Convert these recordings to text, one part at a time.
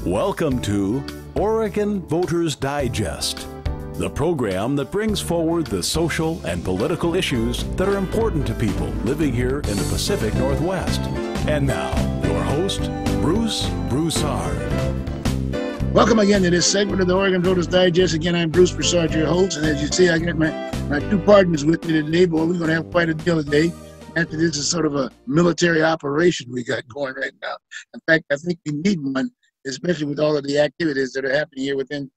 Welcome to Oregon Voters Digest, the program that brings forward the social and political issues that are important to people living here in the Pacific Northwest. And now, your host, Bruce Broussard. Welcome again to this segment of the Oregon Voters Digest. Again, I'm Bruce Broussard, your host, and as you see, I got my two partners with me today. Boy, we're going to have quite a deal today. After this is sort of a military operation we got going right now. In fact, I think we need one, especially with all of the activities that are happening here within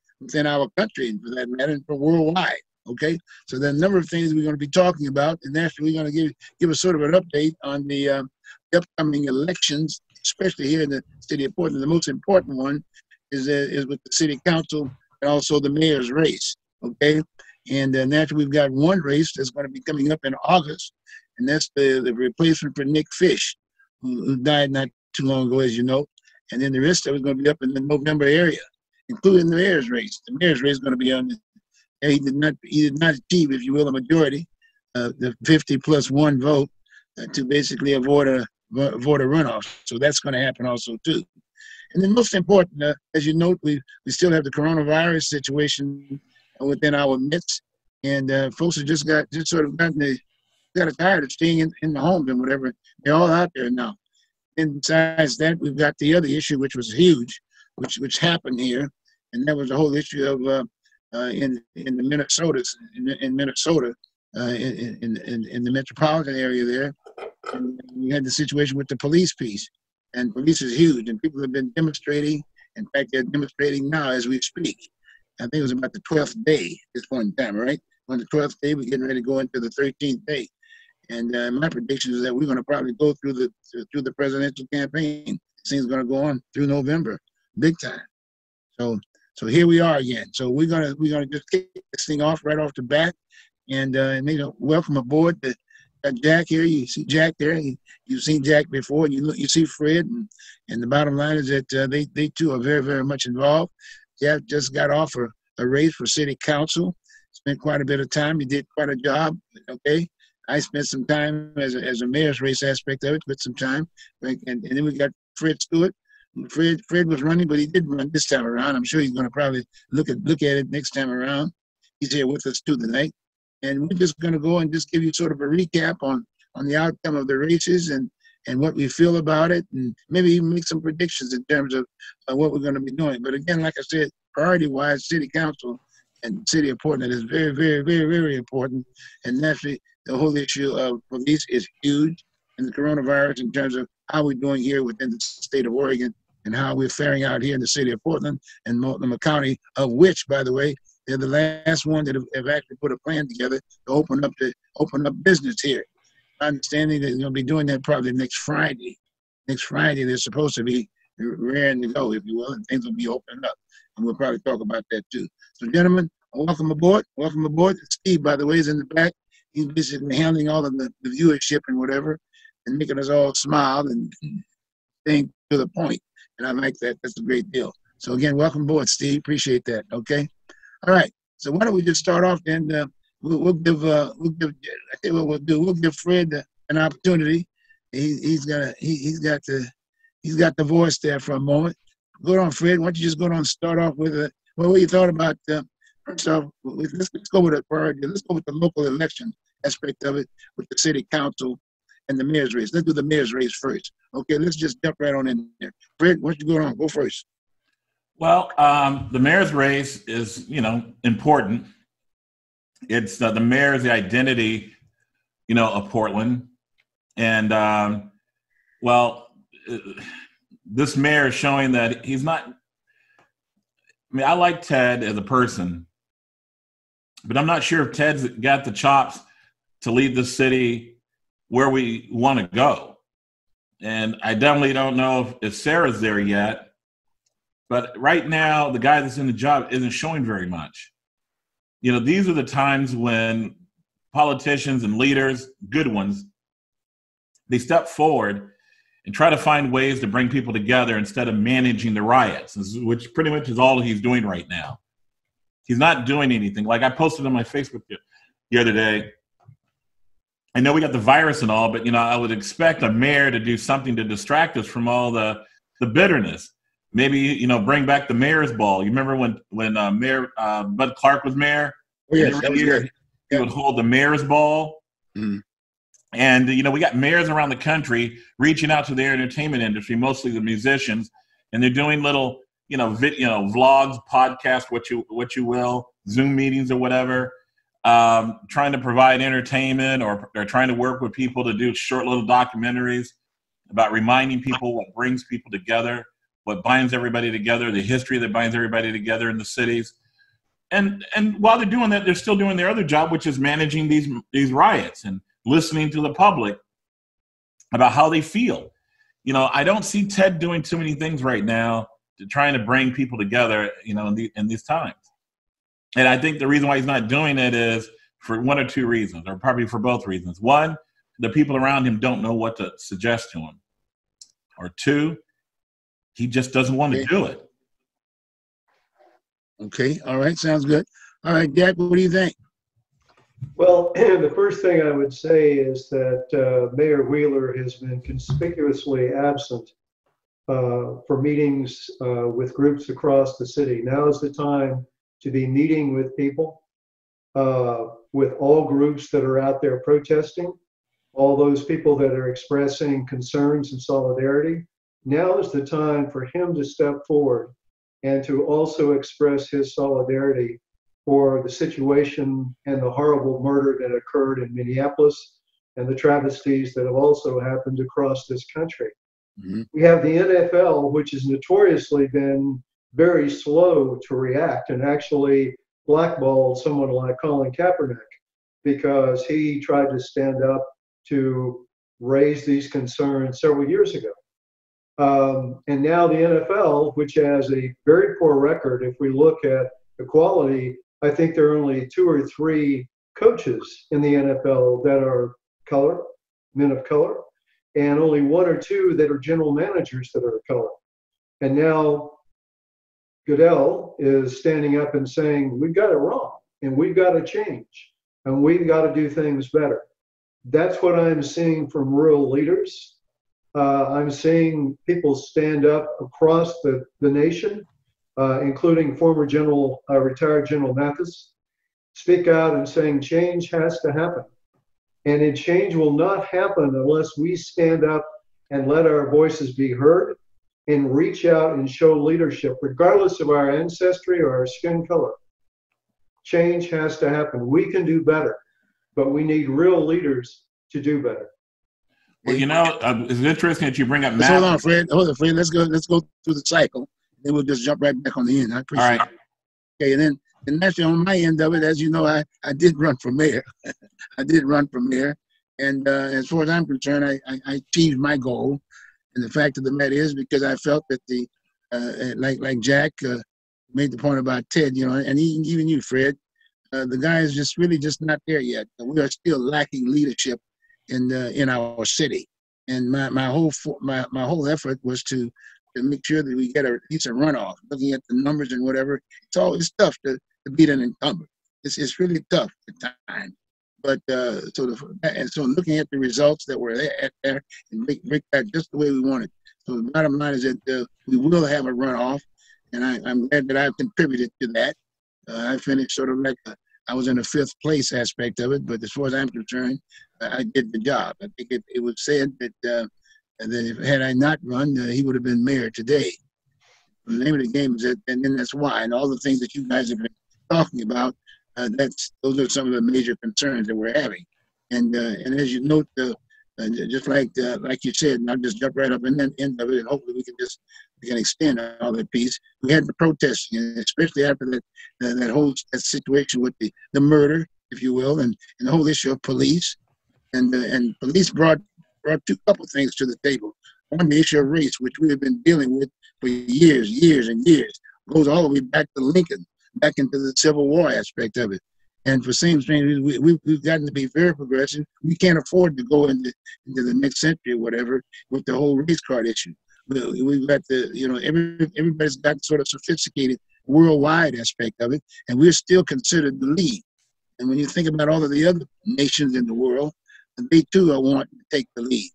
our country, and for that matter, and for worldwide. Okay, so there are a number of things we're going to be talking about, and actually we're going to give a sort of an update on the upcoming elections, especially here in the city of Portland. The most important one is with the city council and also the mayor's race. Okay, and naturally we've got one race that's going to be coming up in August, and that's the replacement for Nick Fish, who died not too long ago, as you know. And then the rest of it is going to be up in the November area, including the mayor's race. The mayor's race is going to be on. He did not achieve, if you will, a majority, the 50+1 vote to basically avoid a runoff. So that's going to happen also too. And then most important, as you note, we still have the coronavirus situation within our midst, and folks have just got tired of staying in the homes and whatever. They're all out there now. And besides that, we've got the other issue, which was huge, which happened here, and that was the whole issue of in the Minnesota, in the metropolitan area there. And we had the situation with the police piece, and police is huge, and people have been demonstrating. In fact, they're demonstrating now as we speak. I think it was about the 12th day at this point in time, right? On the 12th day, we're getting ready to go into the 13th day. And my prediction is that we're going to probably go through the presidential campaign. This thing's going to go on through November, big time. So here we are again. So we're gonna just kick this thing off right off the bat, and welcome aboard Jack here. You see Jack there. You've seen Jack before, and you see Fred. And the bottom line is that they too are very, very much involved. Jack just got off a race for city council. Spent quite a bit of time. He did quite a job. Okay. I spent some time as a mayor's race aspect of it, spent some time. And then we got Fred Stewart. Fred was running, but he didn't run this time around. I'm sure he's going to probably look at it next time around. He's here with us too tonight. And we're just going to go and just give you sort of a recap on the outcome of the races and what we feel about it, and maybe even make some predictions in terms of what we're going to be doing. But again, like I said, priority-wise, city council and the city of Portland is very, very, very, very important. And naturally, the whole issue of police is huge, and the coronavirus in terms of how we're doing here within the state of Oregon and how we're faring out here in the city of Portland and Multnomah County, of which, by the way, they're the last one that have actually put a plan together to open up business here. My understanding that they're going to be doing that probably next Friday. Next Friday, they're supposed to be raring to go, if you will, and things will be opening up. And we'll probably talk about that too. So, gentlemen, welcome aboard. Welcome aboard. Steve, by the way, is in the back. He's basically handling all of the viewership and whatever, and making us all smile and staying to the point. And I like that. That's a great deal. So again, welcome aboard, Steve. Appreciate that. Okay. All right. So why don't we just start off then? We'll give Fred an opportunity. He's got the voice there for a moment. Go on, Fred. Why don't you just go on and start off with what you thought about first off, let's go with the priority. Let's go with the local election aspect of it with the city council and the mayor's race. Let's do the mayor's race first. Okay, let's just jump right on in there. Fred, why don't you go on? Go first. Well, the mayor's race is, important. It's the mayor's the identity, of Portland. And, this mayor is showing that he's not, I like Ted as a person, but I'm not sure if Ted's got the chops to lead the city where we want to go. And I definitely don't know if Sarah's there yet, but right now, the guy that's in the job isn't showing very much. These are the times when politicians and leaders, good ones, they step forward and try to find ways to bring people together instead of managing the riots, which pretty much is all he's doing right now. He's not doing anything. Like I posted on my Facebook the other day, I know we got the virus and all, but I would expect a mayor to do something to distract us from all the bitterness. maybe, you know, bring back the mayor's ball. You remember when Mayor Bud Clark was mayor? Oh, yes, and that every was year good. he would hold the mayor's ball. Mhm. And, you know, we got mayors around the country reaching out to their entertainment industry, mostly the musicians, and they're doing little, you know, vlogs, podcasts, what you will, Zoom meetings or whatever, trying to provide entertainment or trying to work with people to do short little documentaries about reminding people what brings people together, what binds everybody together, the history that binds everybody together in the cities. And while they're doing that, they're still doing their other job, which is managing these riots and listening to the public about how they feel. You know, I don't see Ted doing too many things right now to trying to bring people together, you know, in these times. And I think the reason why he's not doing it is for one or two reasons, or probably for both reasons. One, the people around him don't know what to suggest to him. Or two, he just doesn't want to do it. Okay, all right, sounds good. All right, Jack, what do you think? Well, the first thing I would say is that Mayor Wheeler has been conspicuously absent for meetings with groups across the city. Now is the time to be meeting with people, with all groups that are out there protesting, all those people that are expressing concerns and solidarity. Now is the time for him to step forward and to also express his solidarity for the situation and the horrible murder that occurred in Minneapolis and the travesties that have also happened across this country. Mm-hmm. We have the NFL, which has notoriously been very slow to react and actually blackballed someone like Colin Kaepernick because he tried to stand up to raise these concerns several years ago. And now the NFL, which has a very poor record, if we look at equality, I think there are only 2 or 3 coaches in the NFL that are color, men of color, and only 1 or 2 that are general managers that are color. And now Goodell is standing up and saying, we've got it wrong, and we've got to change, and we've got to do things better. That's what I'm seeing from rural leaders. I'm seeing people stand up across the nation, including former retired General Mathis, speak out and saying change has to happen. And change will not happen unless we stand up and let our voices be heard and reach out and show leadership, regardless of our ancestry or our skin color. Change has to happen. We can do better, but we need real leaders to do better. Well, you know, it's interesting that you bring up Mathis. Hold on, Fred. Let's go through the cycle. Then we'll just jump right back on the end. I appreciate it. Okay, and that's on my end of it. As you know, I did run for mayor. I did run for mayor. And as far as I'm concerned, I achieved my goal. And the fact of the matter is because I felt that like Jack made the point about Ted, you know, and even you, Fred, the guy is just really just not there yet. We are still lacking leadership in our city. And my whole effort was to make sure that we get at least a runoff. Looking at the numbers and whatever, it's tough to beat an incumbent. It's really tough at times. But so looking at the results that were there and make that just the way we want it. So the bottom line is that we will have a runoff, and I'm glad that I've contributed to that. I finished sort of like I was in the 5th place aspect of it, but as far as I'm concerned, I did the job. I think it was said that had I not run, he would have been mayor today. The name of the game is that, and then that's why. And all the things that you guys have been talking about, those are some of the major concerns that we're having. And as you note, just like you said, and I'll just jump right up in the end of it, and hopefully we can extend all that piece. We had the protesting, and especially after that whole situation with the murder, if you will, and the whole issue of police, and police brought couple things to the table. One, the issue of race, which we have been dealing with for years and years, goes all the way back to Lincoln, back into the Civil War aspect of it. And for same thing, we've gotten to be very progressive. We can't afford to go into the next century or whatever with the whole race card issue. We've got everybody's got sort of sophisticated worldwide aspect of it, and we're still considered the lead. And when you think about all of the other nations in the world, they too are wanting to take the lead.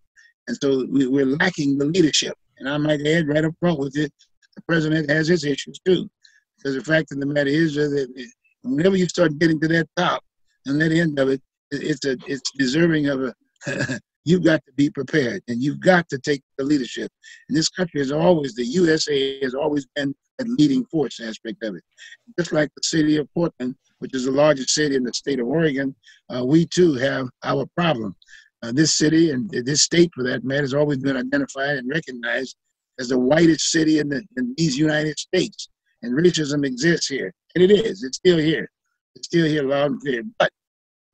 And so we're lacking the leadership. And I might add right up front with it, the president has his issues too. Because the fact of the matter is that whenever you start getting to that top and that end of it, it's deserving of a. You've got to be prepared, and you've got to take the leadership. And this country has always, the USA has always been a leading force aspect of it. Just like the city of Portland, which is the largest city in the state of Oregon, we too have our problem. This city and this state, for that matter, has always been identified and recognized as the whitest city in these United States. And racism exists here, and it is. It's still here. It's still here loud and clear. But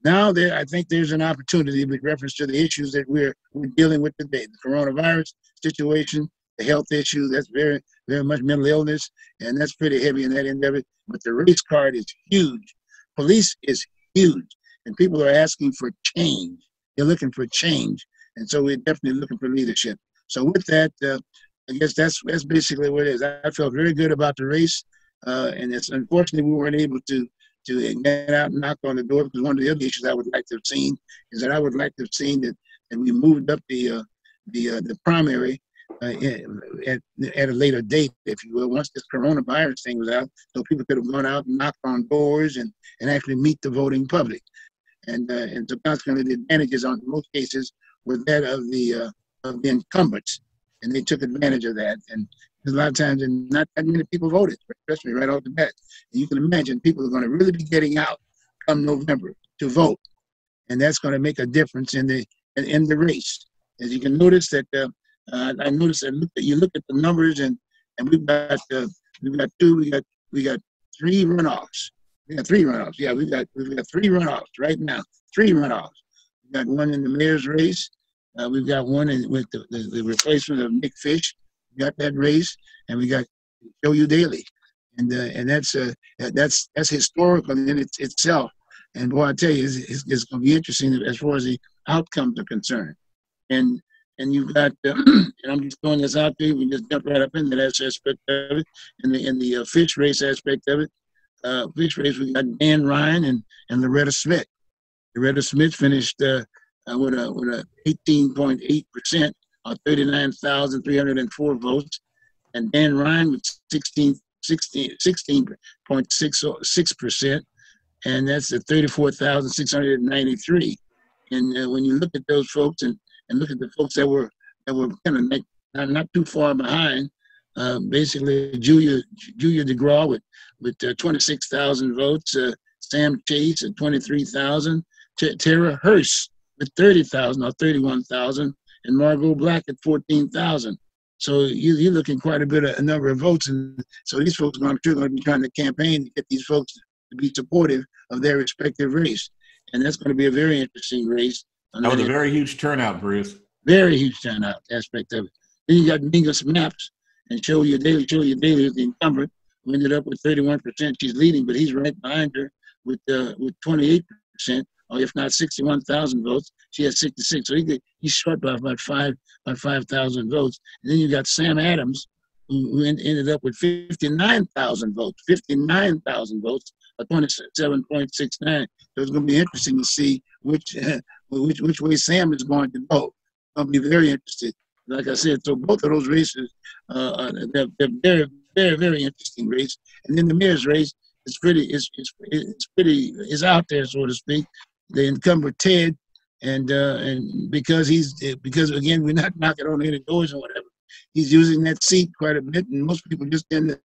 now I think there's an opportunity with reference to the issues that we're dealing with today. The coronavirus situation, the health issue, that's very, very much mental illness, and that's pretty heavy in that end of it. But the race card is huge. Police is huge, and people are asking for change. They're looking for change, and so we're definitely looking for leadership. So with that, I guess that's basically what it is. I felt very good about the race, and it's unfortunately we weren't able to get out and knock on the door, because one of the other issues I would like to have seen is that I would like to have seen that we moved up the primary at a later date, if you will, once this coronavirus thing was out, so people could have gone out and knocked on doors and actually meet the voting public. And so consequently, the advantages in most cases were that of the incumbents, and they took advantage of that. And a lot of times, and not that many people voted, especially right off the bat. And you can imagine people are going to really be getting out come November to vote, and that's going to make a difference in the race. As you can notice that I noticed that you look at the numbers, and we got three runoffs. We got three runoffs. Yeah, we've got three runoffs right now. Three runoffs. We got one in the mayor's race. We've got one with the replacement of Nick Fish. We got that race, and we got Show You Daily, and that's historical in itself. And boy, I tell you, it's going to be interesting as far as the outcomes are concerned. And you've got, and I'm just throwing this out there. We just jump right up into that aspect of it, in the Fish race aspect of it. Fish race, we got Dan Ryan and Loretta Smith. Loretta Smith finished with a 18.8%, or 39,304 votes, and Dan Ryan with 16.6%, and that's at 34,693. And when you look at those folks and look at the folks that were kind of not too far behind, basically Julia DeGraw with 26,000 votes, Sam Chase at 23,000, Tara Hurst with 30,000 or 31,000, and Margot Black at 14,000. So you're looking quite a number of votes, and so these folks are going to be trying to campaign to get these folks to be supportive of their respective race, and that's going to be a very interesting race. That was a very huge turnout, Bruce. Very huge turnout aspect of it. Then you got Mingus Maps and Show You Daily. Show You Daily is the incumbent, who ended up with 31%. She's leading, but he's right behind her with 28%, or if not 61,000 votes. She has 66, so he's short by about 5,000 votes. And then you got Sam Adams, who ended up with 59,000 votes. 59,000 votes, or 27.69. So it's going to be interesting to see which way Sam is going to go. I'll be very interested. Like I said, so both of those races, they're very, very, very interesting race. And then the mayor's race is out there, so to speak. The incumbent Ted, and because again, we're not knocking on any doors or whatever. He's using that seat quite a bit, and most people just tend to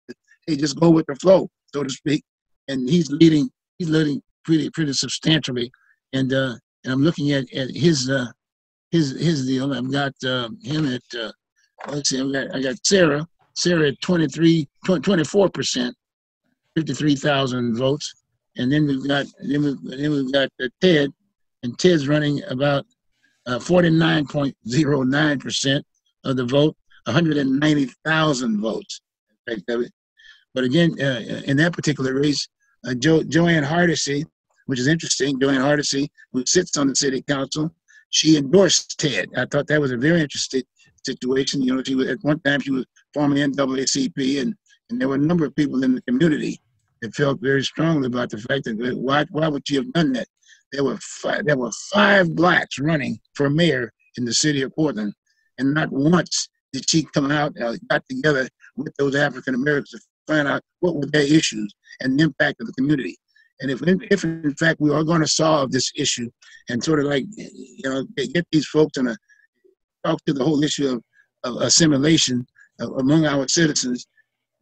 just go with the flow, so to speak. And he's leading pretty substantially. And I'm looking at his deal. I've got him at let's see, I got Sarah at 24%, 53,000 votes, and then we've got Ted, and Ted's running about 49.09% of the vote, 190,000 votes. But again, in that particular race, Joanne Hardesty, which is interesting, Joanne Hardesty, who sits on the city council, she endorsed Ted. I thought that was a very interesting situation. You know, she was, at one time she was former NAACP, and there were a number of people in the community that felt very strongly about the fact that why would she have done that? There were five blacks running for mayor in the city of Portland, and not once did she come out got together with those African Americans to find out what were their issues and the impact of the community. And if in fact we are going to solve this issue and sort of like, get these folks and talk to the whole issue of assimilation among our citizens,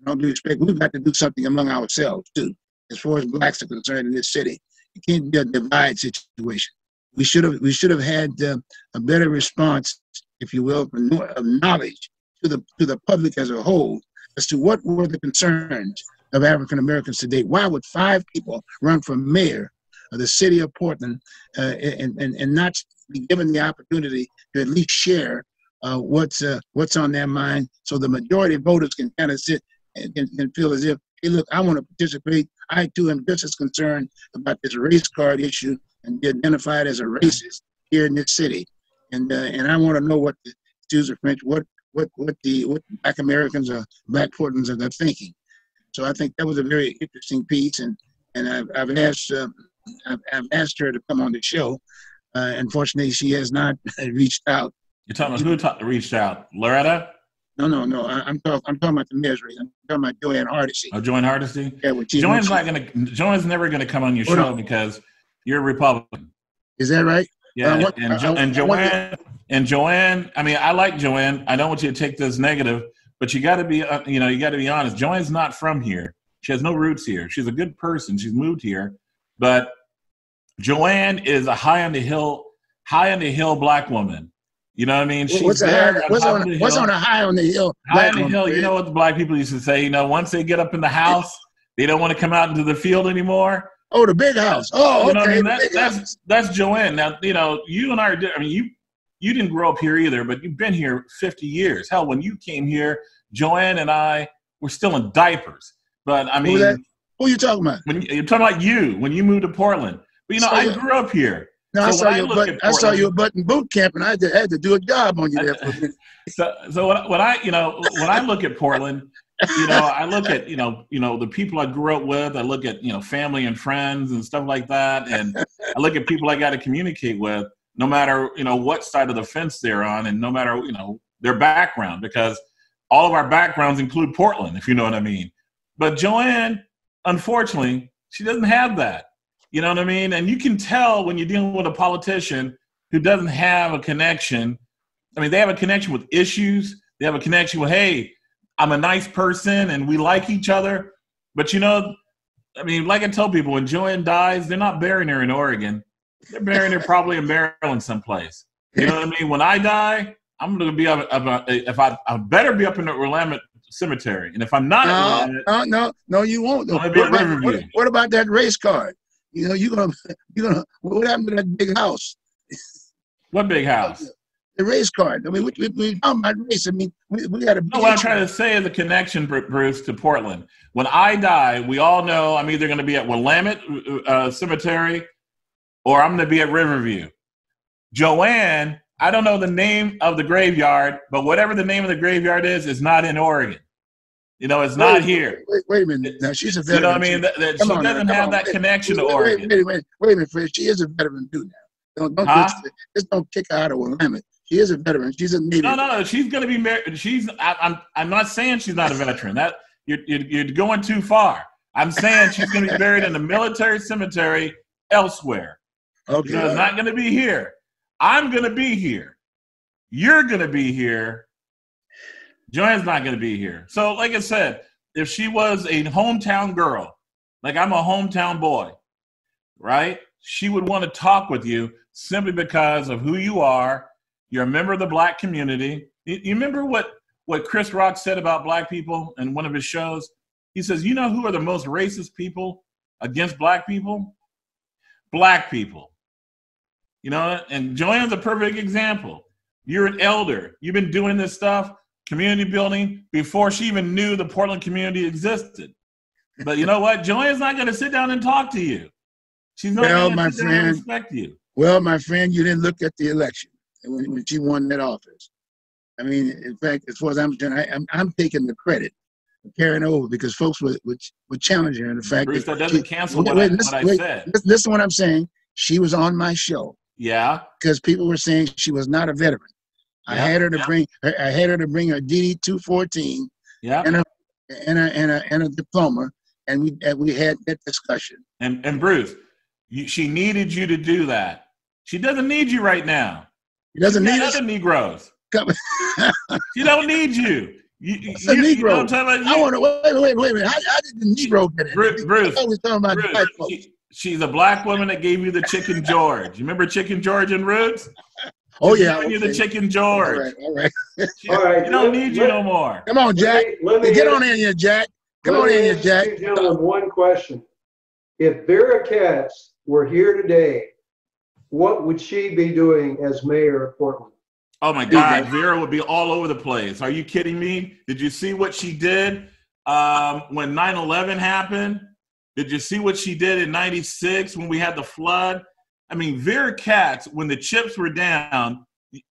in all due respect, we've got to do something among ourselves too, as far as blacks are concerned in this city. It can't be a divide situation. We should have had a better response, if you will, of knowledge to the public as a whole as to what were the concerns of African Americans today. Why would 5 people run for mayor of the city of Portland and not be given the opportunity to at least share what's on their mind, so the majority of voters can kind of sit and feel as if, hey, look, I want to participate. I too am just as concerned about this race card issue and be identified as a racist here in this city, and I want to know what the Jews are French, what Black Americans or Black Portlanders are thinking. So I think that was a very interesting piece, and I've asked her to come on the show. Unfortunately, she has not reached out. You're talking about who reached out? Loretta? No. I'm talking about the mayor's race. I'm talking about Joanne Hardesty. Oh, Joanne Hardesty? Yeah, Joanne's never gonna come on your show because you're a Republican. Is that right? Yeah, and Joanne. I mean, I like Joanne. I don't want you to take this negative, but you got to be, you got to be honest. Joanne's not from here. She has no roots here. She's a good person. She's moved here, but Joanne is a high on the hill Black woman. You know what I mean? What's on a high on the hill? High on the hill. You know what the Black people used to say? Once they get up in the house, they don't want to come out into the field anymore. Oh, the big house. Oh, okay. You know what I mean? That's Joanne. Now, you and I are. I mean, you didn't grow up here either, but you've been here 50 years. Hell, when you came here, Joanne and I were still in diapers. But I mean, who are you talking about? You're talking about when you moved to Portland. But I grew up here. No, I saw you at Button Boot Camp, and I had to do a job on you there for a minute. So when I look at Portland, I look at the people I grew up with. I look at family and friends and stuff like that, and I look at people I got to communicate with, no matter what side of the fence they're on, and no matter their background, because all of our backgrounds include Portland, if you know what I mean. But Joanne, unfortunately, she doesn't have that. You know what I mean? And you can tell when you're dealing with a politician who doesn't have a connection. I mean, they have a connection with issues. They have a connection with, hey, I'm a nice person and we like each other. But I mean, like I tell people, when Joanne dies, they're not burying her in Oregon. They're burying her probably in Maryland someplace. You know what I mean? When I die, I'm going to be I better be up in the Willamette Cemetery. And if I'm not at Willamette, no, you won't. What about that race card? You're gonna. What happened to that big house? What big house? The race card. I mean, we talking about race. I mean, we got a. No, what I'm trying to say is the connection, Bruce, to Portland. When I die, we all know I'm either going to be at Willamette Cemetery, or I'm going to be at Riverview. Joanne, I don't know the name of the graveyard, but whatever the name of the graveyard is, it's not in Oregon. It's not here. Wait a minute. Now, she's a veteran. You know what I mean? She doesn't have that connection to Oregon. Wait a minute, Fred. She is a veteran too now. Just don't kick her out of Willamette. She is a veteran. She's a Navy. No. She's going to be married. I'm not saying she's not a veteran. That you're going too far. I'm saying she's going to be buried in the military cemetery elsewhere. Okay. It's not going to be here. I'm going to be here. You're going to be here. Joanne's not going to be here. So, like I said, if she was a hometown girl, like I'm a hometown boy, right? She would want to talk with you simply because of who you are. You're a member of the Black community. You remember what Chris Rock said about Black people in one of his shows? He says, you know who are the most racist people against Black people? Black people. And Joanne's a perfect example. You're an elder. You've been doing this stuff, community building, before she even knew the Portland community existed. But you know what? Joanne's not going to sit down and talk to you. She's not going to sit down and respect you. Well, my friend, you didn't look at the election when she won that office. I mean, in fact, as far as I'm concerned, I'm taking the credit for carrying over because folks were challenging her. The fact Bruce, that doesn't cancel what I said. Listen to what I'm saying. She was on my show. Yeah. Because people were saying she was not a veteran. I had her to bring her DD 214 Yeah. And a diploma, and we had that discussion. And Bruce, she needed you to do that. She doesn't need you right now. She doesn't need other Negroes. Come. She don't need you. It's a Negro. You know what I'm talking about? I want to wait a minute. How did the Negro get it? Bruce, I was talking about Bruce, black folks. She's a black woman that gave you the Chicken George. You remember Chicken George and Roots? Oh yeah, giving you the Chicken George. All right. All right. You don't need you no more. Come on, Jack. Get on in here, Jack. Come on in here, Jack. Let me ask you gentlemen one question. If Vera Katz were here today, what would she be doing as mayor of Portland? Oh my God, Vera would be all over the place. Are you kidding me? Did you see what she did when 9/11 happened? Did you see what she did in '96 when we had the flood? I mean, Vera Katz, when the chips were down,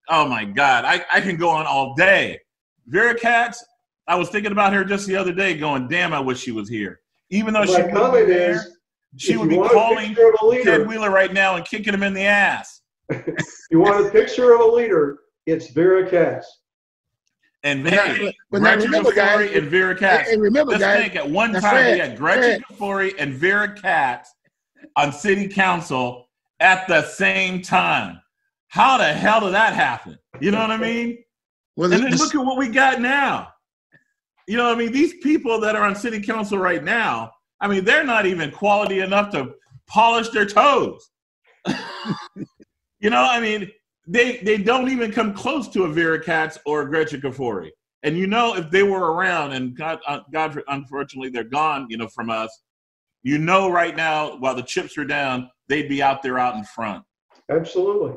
oh my God, I can go on all day. Vera Katz, I was thinking about her just the other day going, damn, I wish she was here. Even though she would be there, she would be calling Ted Wheeler right now and kicking him in the ass. You want a picture of a leader, it's Vera Katz. And hey, Gretchen Kafori and Vera Katz. Remember, let's guys, think at one time we had Gretchen Kafori and Vera Katz on city council at the same time. How the hell did that happen? You know what I mean? Well, and then look at what we got now. You know what I mean? These people that are on city council right now, I mean, they're not even quality enough to polish their toes. You know, I mean, they don't even come close to a Vera Katz or a Gretchen Kafori. And you know, if they were around, and God, unfortunately, they're gone, you know, from us. You know, right now, while the chips are down, they'd be out there out in front. Absolutely.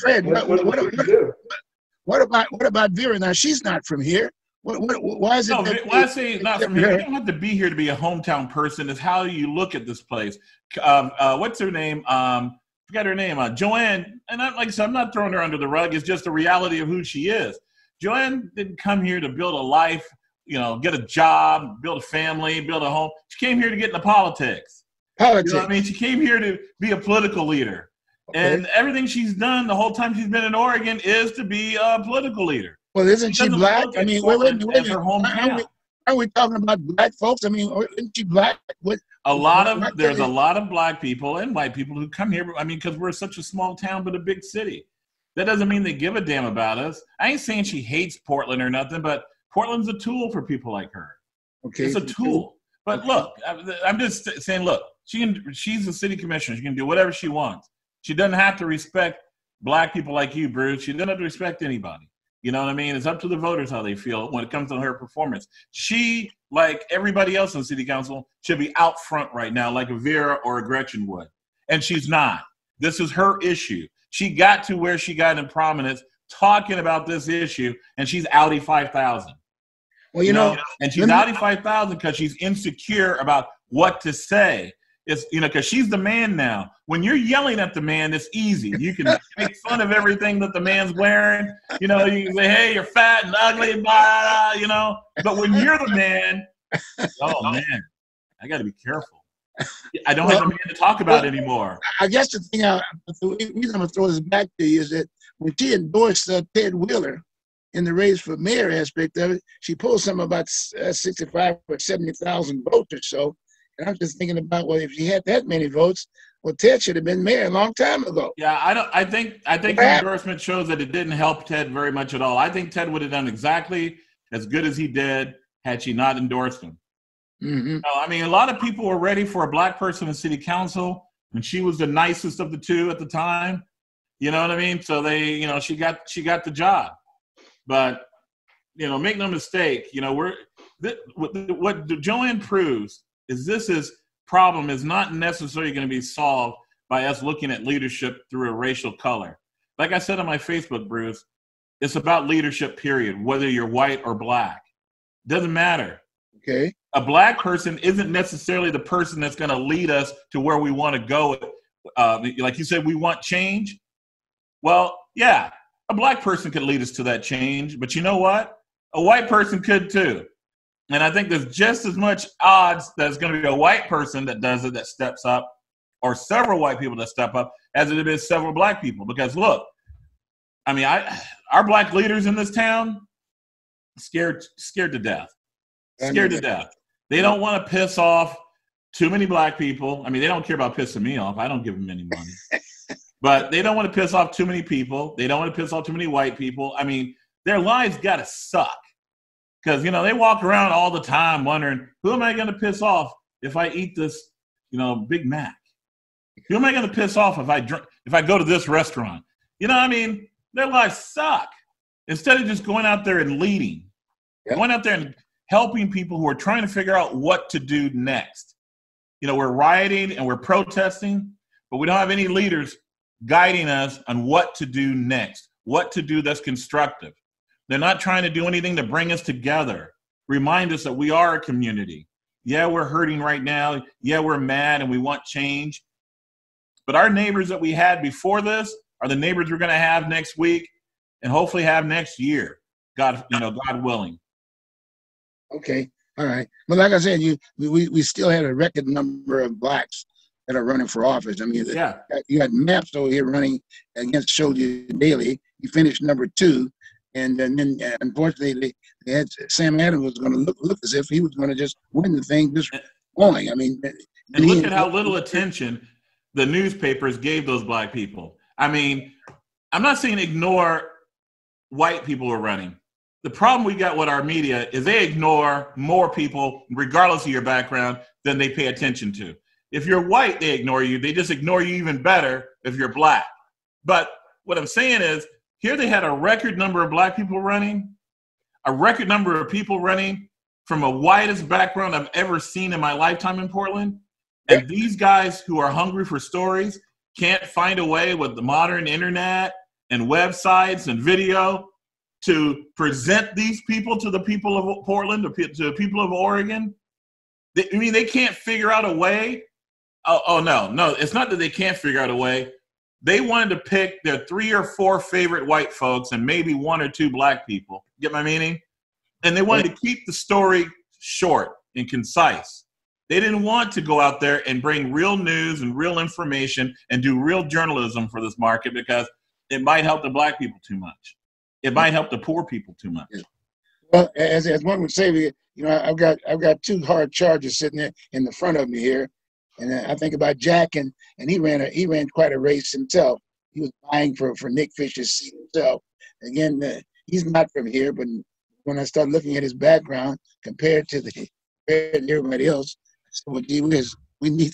Fred, what about Vera? Now she's not from here. Why is it? No, why I say not from here? You don't have to be here to be a hometown person. It's how you look at this place. What's her name? Forgot her name. Joanne. And like I said, I'm not throwing her under the rug. It's just the reality of who she is. Joanne didn't come here to build a life, you know, get a job, build a family, build a home. She came here to get into politics. Politics. You know what I mean? She came here to be a political leader. Okay. And everything she's done the whole time she's been in Oregon is to be a political leader. Well, isn't she black? I mean, wait. Are we talking about black folks? I mean, isn't she black? There's a lot of black people and white people who come here. I mean, because we're such a small town but a big city. That doesn't mean they give a damn about us. I ain't saying she hates Portland or nothing, but Portland's a tool for people like her. Okay, it's a tool. But look, I'm just saying, look, she's a city commissioner. She can do whatever she wants. She doesn't have to respect black people like you, Bruce. She doesn't have to respect anybody. You know what I mean? It's up to the voters how they feel when it comes to her performance. She, like everybody else in city council, should be out front right now like a Vera or a Gretchen would. And she's not. This is her issue. She got to where she got in prominence talking about this issue, and she's Audi 5000. Well, you know, and she's Audi 5000 because she's insecure about what to say. It's, you know, because she's the man now. When you're yelling at the man, it's easy. You can make fun of everything that the man's wearing. You know, you can say, hey, you're fat and ugly, blah, you know. But when you're the man, oh, man, I got to be careful. I don't have a man to talk about anymore. I guess the reason I'm going to throw this back to you is that when she endorsed Ted Wheeler in the race for mayor aspect of it, she pulled something about 65 or 70,000 votes or so. And I'm just thinking about, well, if she had that many votes, well, Ted should have been mayor a long time ago. Yeah, I think the endorsement shows that it didn't help Ted very much at all. I think Ted would have done exactly as good as he did had she not endorsed him. Mm-hmm. No, I mean, a lot of people were ready for a black person in city council, and she was the nicest of the two at the time. You know what I mean? So they, you know, she got the job. But, you know, make no mistake, you know, what Joanne proves is this problem is not necessarily going to be solved by us looking at leadership through a racial color. Like I said on my Facebook, Bruce, it's about leadership, period, whether you're white or black. Doesn't matter. Okay. A black person isn't necessarily the person that's going to lead us to where we want to go. Like you said, we want change. Well, yeah, a black person could lead us to that change. But you know what? A white person could too. And I think there's just as much odds that it's going to be a white person that does it, that steps up, or several white people that step up, as it is several black people. Because look, I mean, our black leaders in this town, scared to death. Scared to death. They don't want to piss off too many black people. I mean, they don't care about pissing me off. I don't give them any money. But they don't want to piss off too many people. They don't want to piss off too many white people. I mean, their lives got to suck. Because, you know, they walk around all the time wondering, who am I going to piss off if I eat this, you know, Big Mac? Who am I going to piss off if I go to this restaurant? You know what I mean? Their lives suck. Instead of just going out there and leading, going out there and helping people who are trying to figure out what to do next. You know, we're rioting and we're protesting, but we don't have any leaders guiding us on what to do next, what to do that's constructive. They're not trying to do anything to bring us together, remind us that we are a community. Yeah, we're hurting right now. Yeah, we're mad and we want change. But our neighbors that we had before this are the neighbors we're going to have next week and hopefully have next year, God willing. Okay, all right. But like I said, we still had a record number of blacks that are running for office. I mean, you got Maps over here running against Soldier Daly. He finished number 2. And then unfortunately, they had Sam Adams was going to look as if he was going to just win the thing just going. I mean, and look at how little attention the newspapers gave those black people. I mean, I'm not saying ignore white people who are running. The problem we got with our media is they ignore more people, regardless of your background, than they pay attention to. If you're white, they ignore you. They just ignore you even better if you're black. But what I'm saying is, here they had a record number of black people running, a record number of people running from the widest background I've ever seen in my lifetime in Portland. And these guys who are hungry for stories can't find a way with the modern internet and websites and video to present these people to the people of Portland, to the people of Oregon. They can't figure out a way. No, it's not that they can't figure out a way. They wanted to pick their 3 or 4 favorite white folks and maybe 1 or 2 black people. Get my meaning? And they wanted to keep the story short and concise. They didn't want to go out there and bring real news and real information and do real journalism for this market because it might help the black people too much. It might help the poor people too much. Well, as one would say, I've got 2 hard charges sitting there in the front of me here. And I think about Jack, and he ran quite a race himself. He was vying for Nick Fisher's seat himself. Again, he's not from here, but when I start looking at his background compared to everybody else, I said, well, gee whiz, we need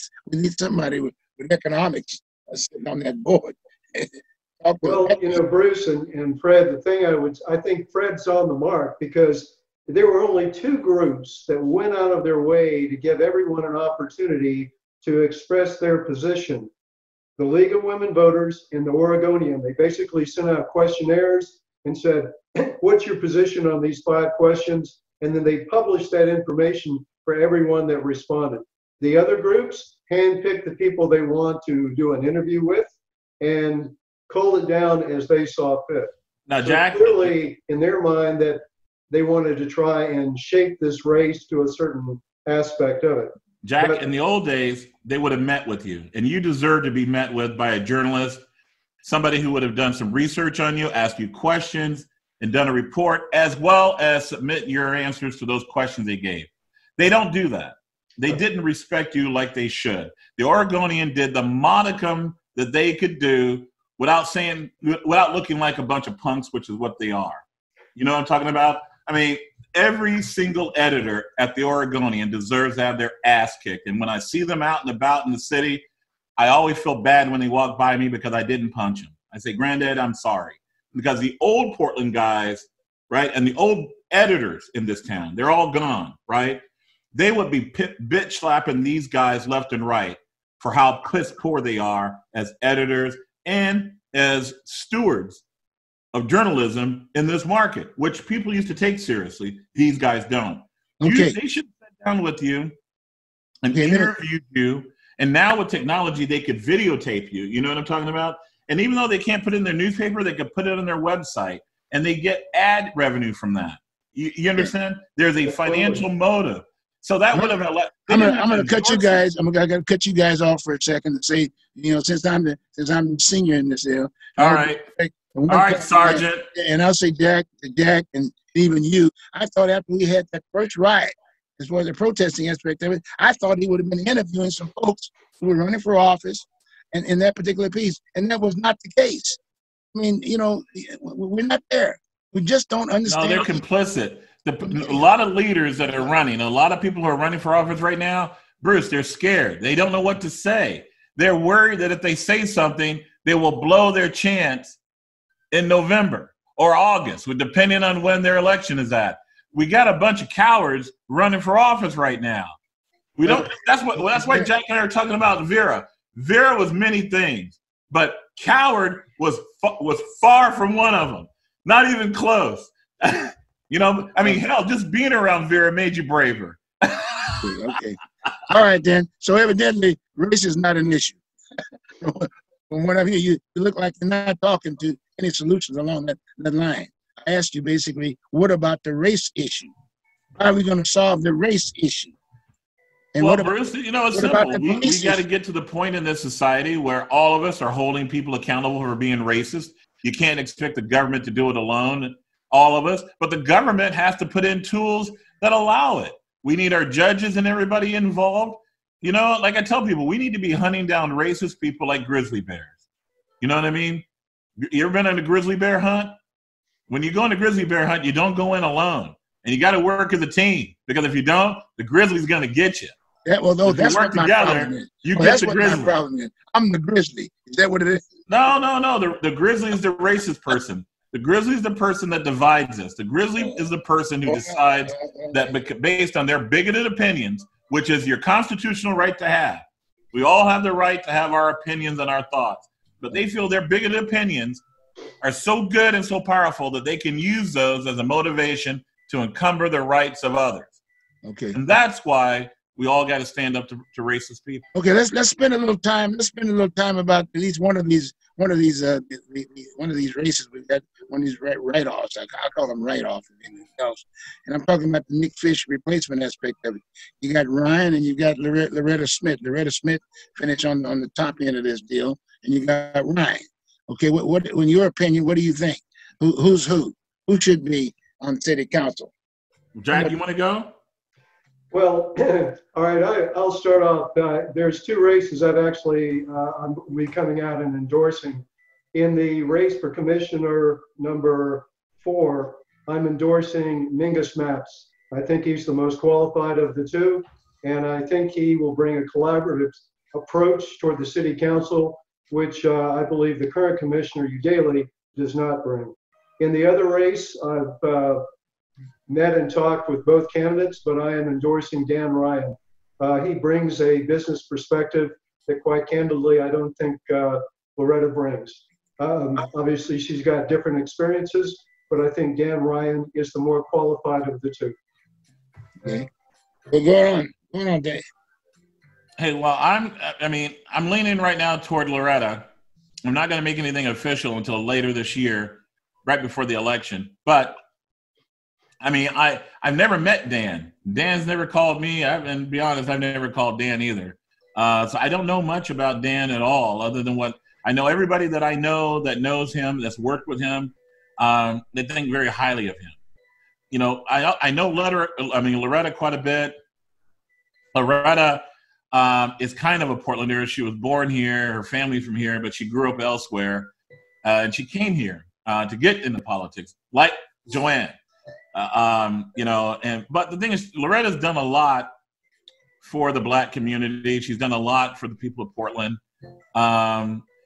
somebody with economics sitting on that board. Well, Bruce and Fred, the thing I think Fred's on the mark because there were only 2 groups that went out of their way to give everyone an opportunity to express their position. The League of Women Voters and the Oregonian. They basically sent out questionnaires and said, what's your position on these 5 questions? And then they published that information for everyone that responded. The other groups handpicked the people they want to do an interview with and cull it down as they saw fit. Now, Jack, clearly in their mind that they wanted to try and shape this race to a certain aspect of it. Jack, in the old days, they would have met with you, and you deserve to be met with by a journalist, somebody who would have done some research on you, asked you questions, and done a report, as well as submit your answers to those questions they gave. They don't do that. They didn't respect you like they should. The Oregonian did the modicum that they could do without looking like a bunch of punks, which is what they are. You know what I'm talking about? I mean, every single editor at the Oregonian deserves to have their ass kicked. And when I see them out and about in the city, I always feel bad when they walk by me because I didn't punch them. I say, Granddad, I'm sorry. Because the old Portland guys, right, and the old editors in this town, they're all gone, right? They would be bitch slapping these guys left and right for how piss poor they are as editors and as stewards of journalism in this market, which people used to take seriously. These guys don't. Okay. They should sit down with you and interview you. And now with technology, they could videotape you. You know what I'm talking about? And even though they can't put it in their newspaper, they could put it on their website, and they get ad revenue from that. You understand? There's a financial motive. So that would have allowed. I'm gonna cut you guys. I gotta cut you guys off for a second and say, since I'm the senior in this deal. All right. All right, Sergeant. And I'll say Jack, and even you. I thought after we had that first riot as far as the protesting aspect of it, I thought he would have been interviewing some folks who were running for office and in that particular piece. And that was not the case. I mean, you know, we're not there. We just don't understand. No, they're complicit. A lot of leaders that are running, a lot of people who are running for office right now, Bruce, they're scared. They don't know what to say. They're worried that if they say something, they will blow their chance in November or August, depending on when their election is at. We got a bunch of cowards running for office right now. We don't. That's why Jack and I are talking about Vera. Vera was many things, but coward was far from one of them. Not even close. You know, I mean, hell, just being around Vera made you braver. Okay. All right, then. So evidently, race is not an issue. From what I hear, you look like you're not talking to any solutions along that line. I asked you basically, what about the race issue? How are we going to solve the race issue? And well, Bruce, you know, it's simple. We got to get to the point in this society where all of us are holding people accountable for being racist. You can't expect the government to do it alone, all of us, but the government has to put in tools that allow it. We need our judges and everybody involved. You know, like I tell people, we need to be hunting down racist people like grizzly bears. You know what I mean? You ever been on a grizzly bear hunt? When you go on a grizzly bear hunt, you don't go in alone. And you got to work as a team, because if you don't, the grizzly's going to get you. Yeah, well, no, that's what my problem is. You get the grizzly. My problem is. I'm the grizzly. Is that what it is? No. The grizzly is the racist person. The grizzly is the person that divides us. The grizzly is the person who decides that based on their bigoted opinions, which is your constitutional right to have. We all have the right to have our opinions and our thoughts. But they feel their bigoted opinions are so good and so powerful that they can use those as a motivation to encumber the rights of others. Okay. And that's why we all got to stand up to racist people. Okay, let's spend a little time. Let's spend a little time about at least one of these races. We've got one of these write-offs. I call them write-offs and anything else. And I'm talking about the Nick Fish replacement aspect of it. You got Ryan and you got Loretta Smith. Loretta Smith finished on the top end of this deal, and you got Ryan. Okay, what in your opinion, what do you think? Who's who? Who should be on city council? Jack, you want to go? Well, all right, I'll start off. There's two races I've actually, I'm be coming out and endorsing. In the race for commissioner number 4, I'm endorsing Mingus Mapps. I think he's the most qualified of the two, and I think he will bring a collaborative approach toward the city council, which I believe the current commissioner, Udaley, does not bring. In the other race, I've met and talked with both candidates, but I am endorsing Dan Ryan. He brings a business perspective that, quite candidly, I don't think Loretta brings. Obviously, she's got different experiences, but I think Dan Ryan is the more qualified of the two. Okay. Well, go on, Dave. Hey, well, I'm leaning right now toward Loretta. I'm not going to make anything official until later this year, right before the election. But I mean, I've never met Dan. Dan's never called me. And to be honest, I've never called Dan either. So I don't know much about Dan at all, other than what I know. Everybody that I know that knows him, that's worked with him, they think very highly of him. You know, I know Loretta quite a bit. Loretta is kind of a Portlander. She was born here. Her family's from here, but she grew up elsewhere. And she came here to get into politics, like Joanne. But the thing is, Loretta's done a lot for the Black community. She's done a lot for the people of Portland.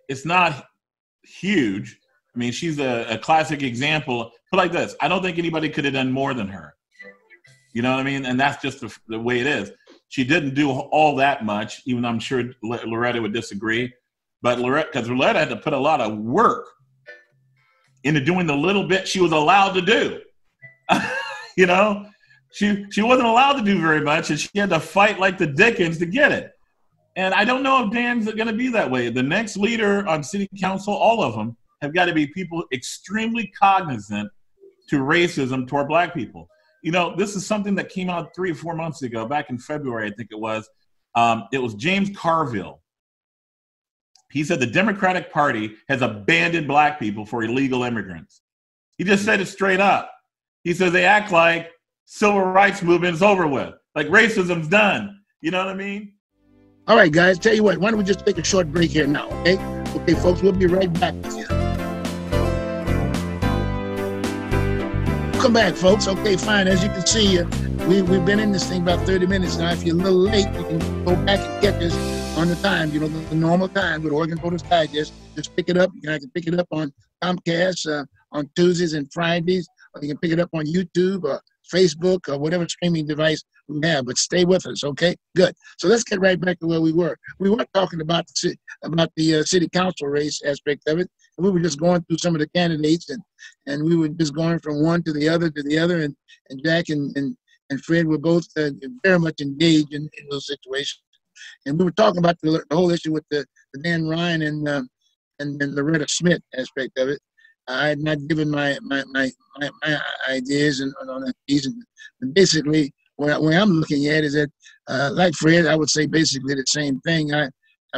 It's not huge. I mean, she's a classic example. But like this, I don't think anybody could have done more than her. You know what I mean? And that's just the way it is. She didn't do all that much, even though I'm sure Loretta would disagree. But Loretta had to put a lot of work into doing the little bit she was allowed to do. You know, she wasn't allowed to do very much, and she had to fight like the Dickens to get it. And I don't know if Dan's going to be that way. The next leader on city council, all of them, have got to be people extremely cognizant to racism toward Black people. You know, this is something that came out 3 or 4 months ago, back in February, I think it was. It was James Carville. He said the Democratic Party has abandoned Black people for illegal immigrants. He just said it straight up. He says they act like civil rights movement is over with, like racism's done. You know what I mean? All right, guys, tell you what, why don't we just take a short break here now, okay? Okay, folks, we'll be right back with you. Welcome back, folks. Okay, fine. As you can see, we've been in this thing about 30 minutes now. If you're a little late, you can go back and get this on the time, you know, the normal time with Oregon Voters Digest. Just pick it up. You can pick it up on Comcast on Tuesdays and Fridays, or you can pick it up on YouTube or Facebook or whatever streaming device we have, but stay with us, okay? Good. So let's get right back to where we were. We were talking about the city council race aspect of it. And we were just going through some of the candidates, and we were just going from one to the other, and Jack and Fred were both very much engaged in those situations. And we were talking about the whole issue with the Dan Ryan and Loretta Smith aspect of it. I had not given my ideas on that piece. And basically, where I'm looking at is that, like Fred, I would say basically the same thing. I've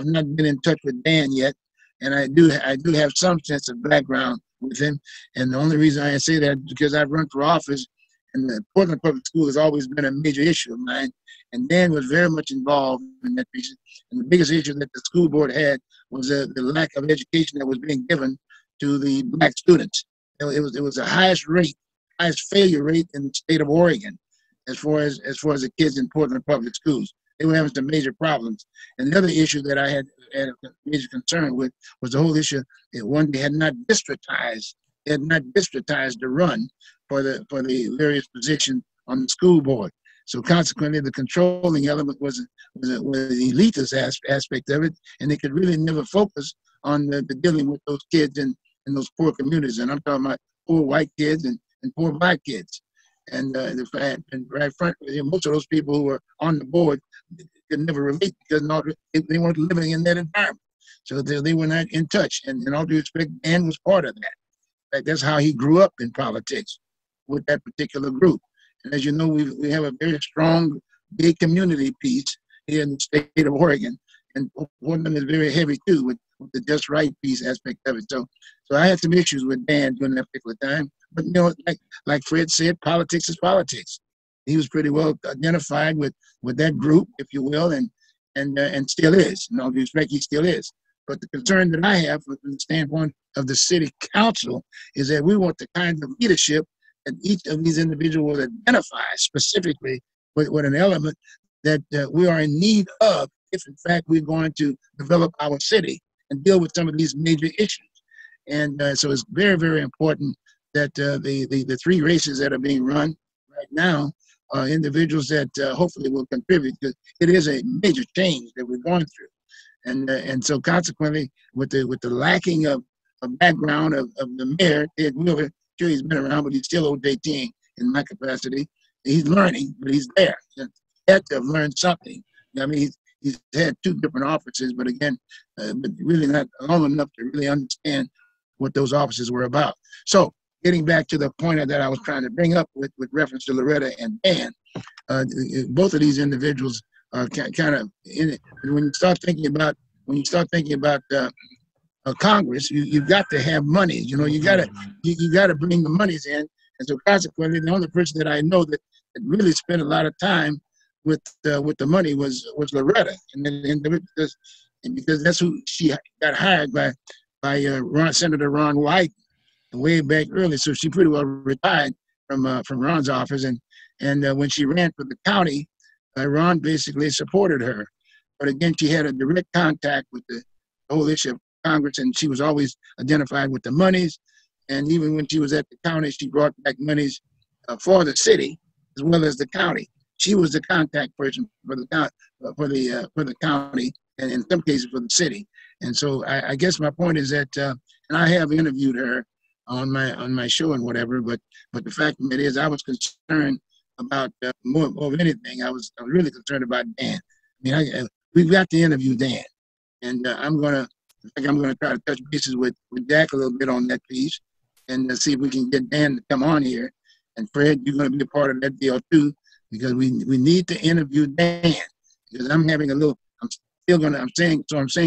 not been in touch with Dan yet, and I do have some sense of background with him. And the only reason I say that is because I've run for office, and the Portland Public School has always been a major issue of mine. And Dan was very much involved in that piece. And the biggest issue that the school board had was the lack of education that was being given to the black students. It was the highest failure rate in the state of Oregon, as far as the kids in Portland Public Schools. They were having some major problems. And the other issue that I had a major concern with was the whole issue that one, they had not districtized the run for the various positions on the school board. So consequently, the controlling element was the elitist aspect of it, and they could really never focus on the dealing with those kids in those poor communities. And I'm talking about poor white kids and poor black kids. And right front, most of those people who were on the board could never relate because they weren't living in that environment. So they were not in touch. And in all due respect, Dan was part of that. In fact, that's how he grew up in politics, with that particular group. And as you know, we have a very strong gay community piece here in the state of Oregon. And Portland is very heavy too with the just right piece aspect of it. So I had some issues with Dan during that particular time. But you know, like Fred said, politics is politics. He was pretty well identified with that group, if you will, and still is. In all due respect, he still is. But the concern that I have from the standpoint of the city council is that we want the kind of leadership that each of these individuals identify specifically with an element that we are in need of if, in fact, we're going to develop our city and deal with some of these major issues. And so it's very, very important that the three races that are being run right now are individuals that hopefully will contribute, because it is a major change that we're going through. And so consequently, with the lacking of background of the mayor, Ed Wheeler, sure he's been around, but he's still OJT in my capacity. He's learning, but he's there. He had to have learned something. I mean, he's had two different offices, but again, but really not long enough to really understand what those offices were about. So getting back to the point that I was trying to bring up with reference to Loretta and Dan, both of these individuals are kind of in it. When you start thinking about Congress, you've got to have money. You know, you gotta bring the monies in, and so consequently, the only person that I know that really spent a lot of time with the money was Loretta, and because that's who she got hired by Senator Ron Wyden way back early. So she pretty well retired from Ron's office, and when she ran for the county, Ron basically supported her. But again, she had a direct contact with the whole issue of Congress, and she was always identified with the monies. And even when she was at the county, she brought back monies for the city as well as the county. She was the contact person for the county, and in some cases for the city. And so I guess my point is that, and I have interviewed her on my show and whatever, but the fact of it is, I was concerned about more than anything. I was really concerned about Dan. I mean, we've got to interview Dan, and I'm gonna try to touch bases with Jack a little bit on that piece, and see if we can get Dan to come on here. And Fred, you're gonna be a part of that deal too, because we need to interview Dan, because I'm saying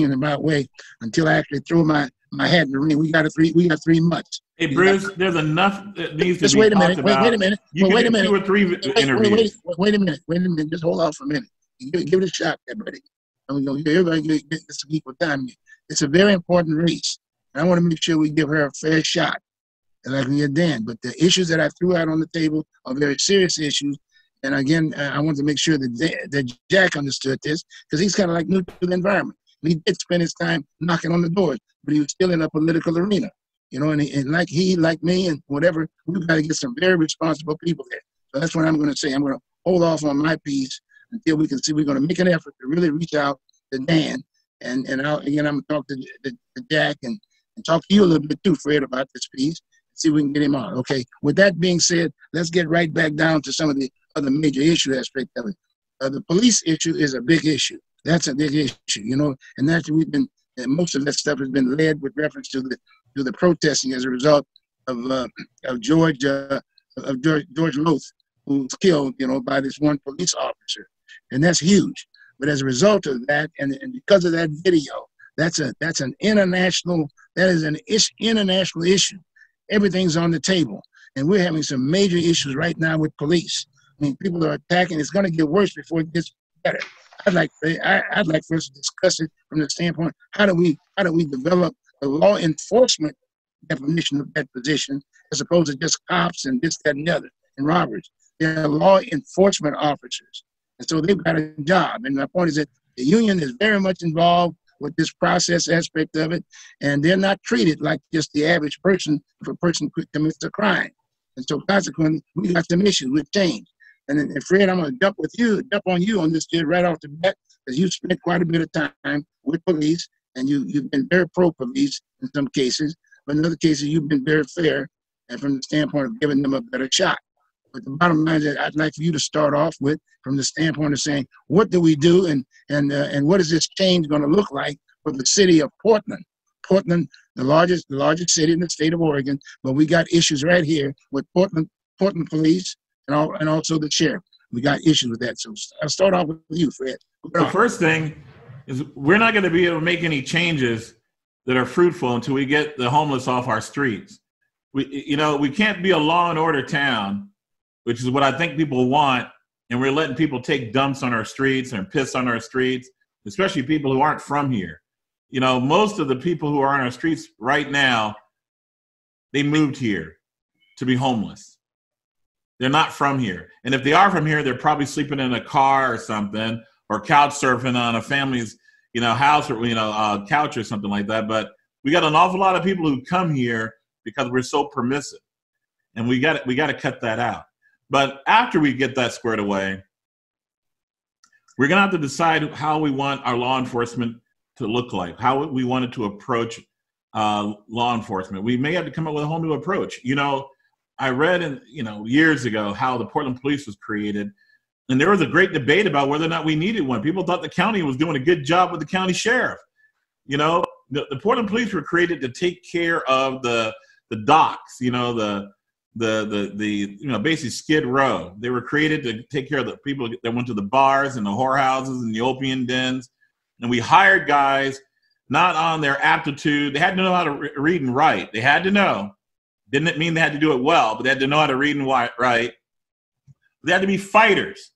in the right way until I actually throw my my hat in the ring. We got 3 months. Hey, Bruce, there's enough that needs to Just be wait a talked minute. about. Wait a minute. You can Wait do a minute. 2 or 3 interviews. Wait a minute. Just hold on for a minute. Give it a shot, everybody. I'm going to give everybody get this equal time. It's a very important race. And I want to make sure we give her a fair shot, like we had Dan. But the issues that I threw out on the table are very serious issues. And again, I want to make sure that Jack understood this, because he's kind of like new to the environment. He did spend his time knocking on the doors, but he was still in a political arena. You know, and like me, and whatever, we've got to get some very responsible people there. So that's what I'm going to say. I'm going to hold off on my piece until we can see. We're going to make an effort to really reach out to Dan, and I'm going to talk to Jack and talk to you a little bit too, Fred, about this piece, and see if we can get him on. Okay. With that being said, let's get right back down to some of the other major issue aspect of it. The police issue is a big issue. That's a big issue, you know, and that's most of that stuff has been led with reference to the protesting as a result of George Loth, who was killed, you know, by this one police officer, and that's huge. But as a result of that, and because of that video, that's an international issue. Everything's on the table, and we're having some major issues right now with police. I mean, people are attacking. It's going to get worse before it gets better. I'd like for us to discuss it from the standpoint: how do we develop a law enforcement definition of that position, as opposed to just cops and this, that, and the other, and robbers. They're law enforcement officers, and so they've got a job. And my point is that the union is very much involved with this process aspect of it, and they're not treated like just the average person if a person commits a crime. And so consequently, we got some issues with change. And Fred, I'm going to jump on you on this right off the bat, because you spent quite a bit of time with police, and you've been very pro-police in some cases, but in other cases you've been very fair, and from the standpoint of giving them a better shot. But the bottom line is that I'd like for you to start off with, from the standpoint of saying, what do we do, and what is this change going to look like for the city of Portland? Portland, the largest city in the state of Oregon, but we got issues right here with Portland Police and also the sheriff. We got issues with that. So I'll start off with you, Fred. The first thing is we're not going to be able to make any changes that are fruitful until we get the homeless off our streets. We can't be a law and order town, which is what I think people want, and we're letting people take dumps on our streets and piss on our streets, especially people who aren't from here. You know, most of the people who are on our streets right now, they moved here to be homeless. They're not from here. And if they are from here, they're probably sleeping in a car or something, or couch surfing on a family's, house or, couch or something like that. But we got an awful lot of people who come here because we're so permissive, and we got to cut that out. But after we get that squared away, we're going to have to decide how we want our law enforcement to look like, how we wanted to approach law enforcement. We may have to come up with a whole new approach. I read years ago how the Portland Police was created, and there was a great debate about whether or not we needed one. People thought the county was doing a good job with the county sheriff. The Portland Police were created to take care of the docks, basically Skid Row. They were created to take care of the people that went to the bars and the whorehouses and the opium dens. And we hired guys not on their aptitude. They had to know how to read and write. They had to know. Didn't mean they had to do it well, but they had to know how to read and write. They had to be fighters.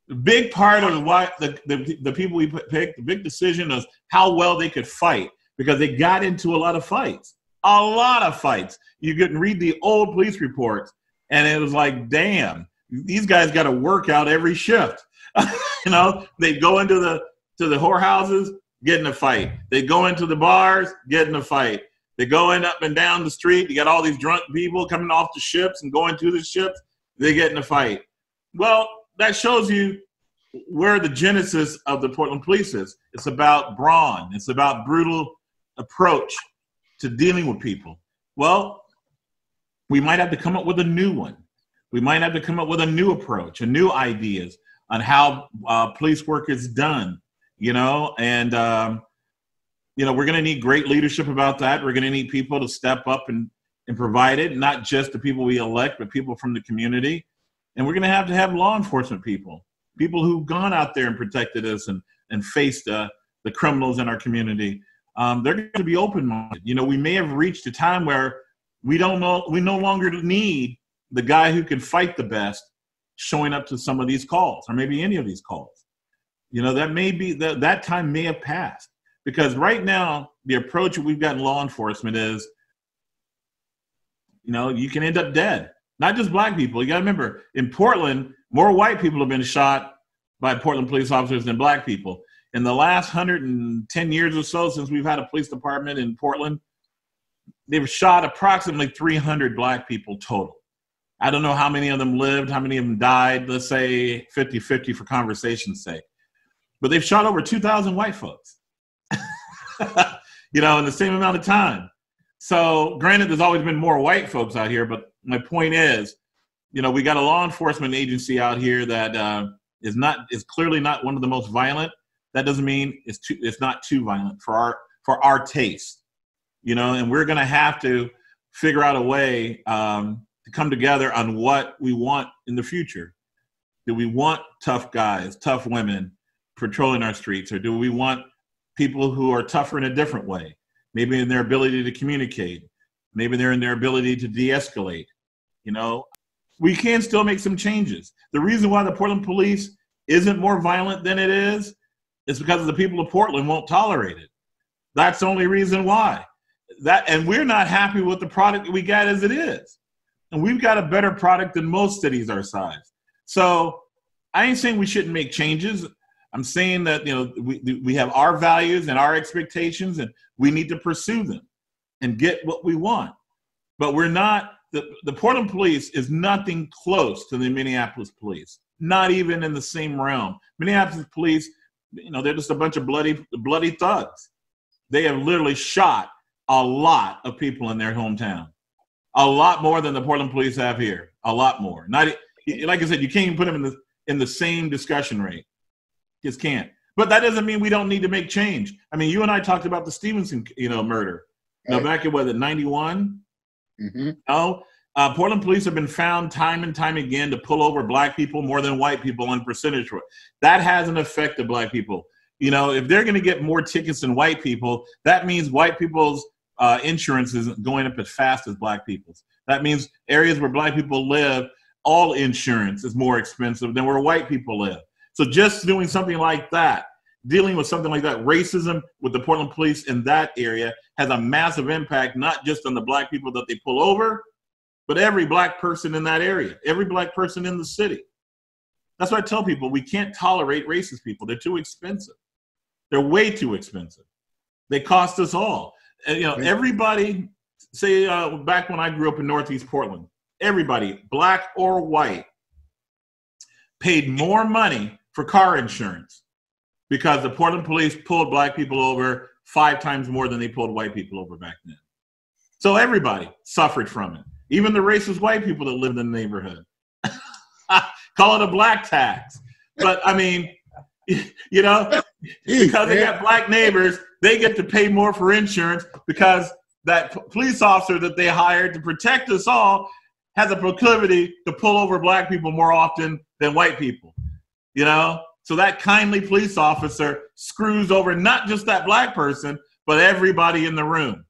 The big part of why the people we picked, the big decision was how well they could fight, because they got into a lot of fights. A lot of fights. You could read the old police reports, and it was like, damn, these guys got to work out every shift. They go into the whorehouses, get in a fight. They go into the bars, get in a fight. They go in up and down the street. You got all these drunk people coming off the ships and going to the ships. They get in a fight. Well, that shows you where the genesis of the Portland Police is. It's about brawn. It's about brutal approach to dealing with people. Well, we might have to come up with a new one. We might have to come up with a new approach, new ideas on how police work is done, we're going to need great leadership about that. We're going to need people to step up and provide it, not just the people we elect, but people from the community. And we're going to have law enforcement people who've gone out there and protected us and faced the criminals in our community. they're going to be open-minded. You know, we may have reached a time where we no longer need the guy who can fight the best showing up to some of these calls, or maybe any of these calls. You know, that may be that time may have passed, because right now the approach we've got in law enforcement is, you know, you can end up dead. Not just black people. You got to remember, in Portland, more white people have been shot by Portland police officers than black people. In the last 110 years or so, since we've had a police department in Portland, they've shot approximately 300 black people total. I don't know how many of them lived, how many of them died. Let's say 50-50 for conversation's sake. But they've shot over 2,000 white folks, you know, in the same amount of time. So granted, there's always been more white folks out here, but my point is, you know, we got a law enforcement agency out here that is clearly not one of the most violent. That doesn't mean it's not too violent for our taste, you know, and we're going to have to figure out a way to come together on what we want in the future. Do we want tough guys, tough women patrolling our streets, or do we want people who are tougher in a different way? Maybe in their ability to communicate. Maybe they're in their ability to de-escalate. You know, we can still make some changes. The reason why the Portland police isn't more violent than it is because the people of Portland won't tolerate it. That's the only reason why. And we're not happy with the product we got as it is. And we've got a better product than most cities our size. So I ain't saying we shouldn't make changes. I'm saying that, you know, we have our values and our expectations, and we need to pursue them and get what we want. But we're not, the Portland police is nothing close to the Minneapolis police, not even in the same realm. Minneapolis police, you know, they're just a bunch of bloody thugs. They have literally shot a lot of people in their hometown, a lot more than the Portland police have here, a lot more. Not, like I said, you can't even put them in the same discussion rate. Just can't. But that doesn't mean we don't need to make change. I mean, you and I talked about the Stevenson, you know, murder. You know, back in, was it 91? Mm-hmm. No, Portland police have been found time and time again to pull over black people more than white people on percentage. That hasn't affected black people. You know, if they're going to get more tickets than white people, that means white people's insurance isn't going up as fast as black people's. That means areas where black people live, all insurance is more expensive than where white people live. So just doing something like that, dealing with something like that, racism with the Portland police in that area has a massive impact, not just on the black people that they pull over, but every black person in that area, every black person in the city. That's why I tell people we can't tolerate racist people. They're too expensive. They're way too expensive. They cost us all. And, you know, everybody, say back when I grew up in Northeast Portland, everybody, black or white, paid more money for car insurance because the Portland police pulled black people over 5 times more than they pulled white people over back then. So everybody suffered from it. Even the racist white people that lived in the neighborhood. Call it a black tax. But I mean, you know, because they got black neighbors, they get to pay more for insurance because that police officer that they hired to protect us all has a proclivity to pull over black people more often than white people. You know, so that kindly police officer screws over not just that black person, but everybody in the room.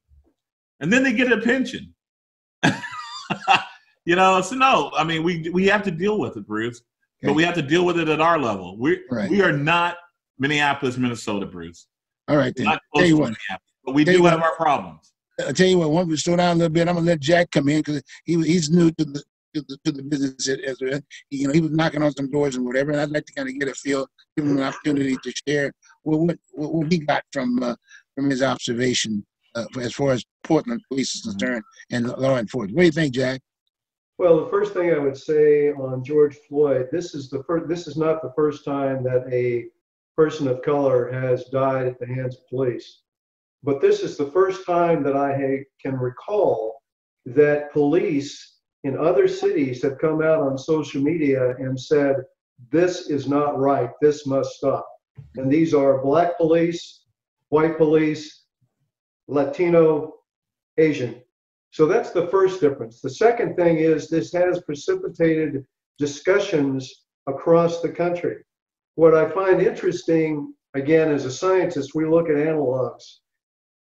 And then they get a pension. You know, so no, I mean, we have to deal with it, Bruce, but we have to deal with it at our level. We are not Minneapolis, Minnesota, Bruce. All right, then. Not close to but we do have our problems. I'll tell you what, once we slow down a little bit, I'm going to let Jack come in because he's new to the business. You know, he was knocking on some doors and whatever, and I'd like to kind of get a feel, give him an opportunity to share what he got from his observation as far as Portland police is concerned and law enforcement. What do you think, Jack? Well, the first thing I would say on George Floyd, this is not the first time that a person of color has died at the hands of police. But this is the first time that I can recall that police in other cities have come out on social media and said, this is not right, this must stop. And these are black police, white police, Latino, Asian. So that's the first difference. The second thing is this has precipitated discussions across the country. What I find interesting, again, as a scientist, we look at analogs.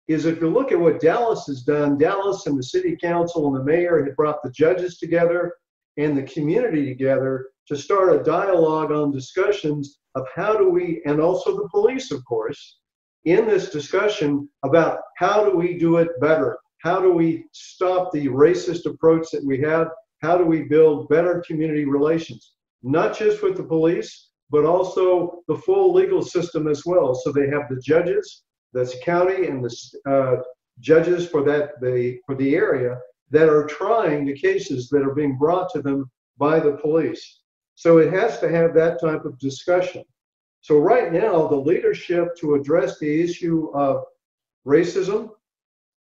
is if you look at what Dallas has done, Dallas and the city council and the mayor had brought the judges together and the community together to start a dialogue on discussions of how do we, and also the police, of course, in this discussion about how do we do it better? How do we stop the racist approach that we have? How do we build better community relations? Not just with the police, but also the full legal system as well. So they have the judges, that's county, and the judges for the area that are trying the cases that are being brought to them by the police. So it has to have that type of discussion. So right now, the leadership to address the issue of racism